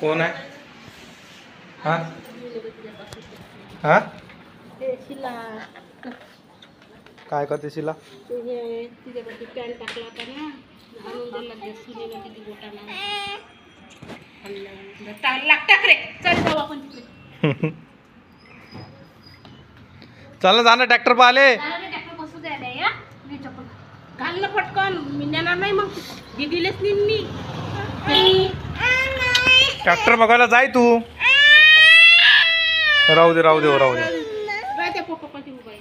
कोण आहे? हा हा काय करते शिला? पॅन्ट टाकला होता ना आणून दिला ते सुनेला किती बोटाला लागतात रे. चल जाऊ आपण तिकडे. चल ना, जाणं ट्रॅक्टर पाहिले. ट्रॅक्टर बसू द्यायला या मी चप्पल घाल ना पटकन. मी नेणार नाही मग दिदीलेच नेईन मी. ट्रॅक्टर बघायला जाय तू. राहू दे राहू दे राहू दे. त्या पप्पाची मोबाईल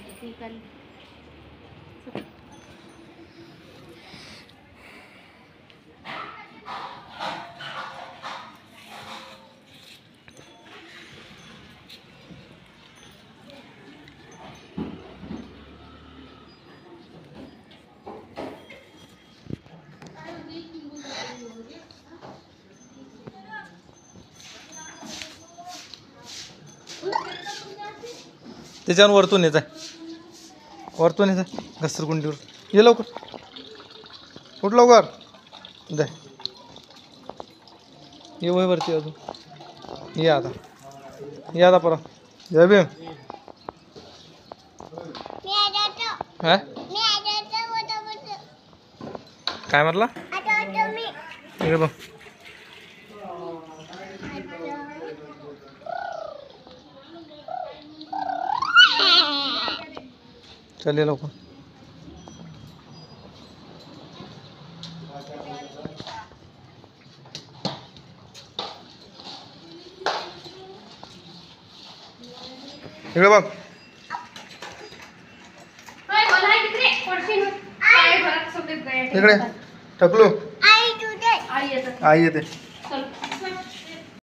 त्याच्यावर वरतून येत आहे. वरतून येत आहे घसरगुंडीवर. ये लवकर, उठ लवकर. जाय ये वय वरती अजून. ये आता परत. जय भीम. हा काय म्हटला? इकडे बघ. चल ये लवकर. इकडे बघ. इकडे टकलू. आई येते.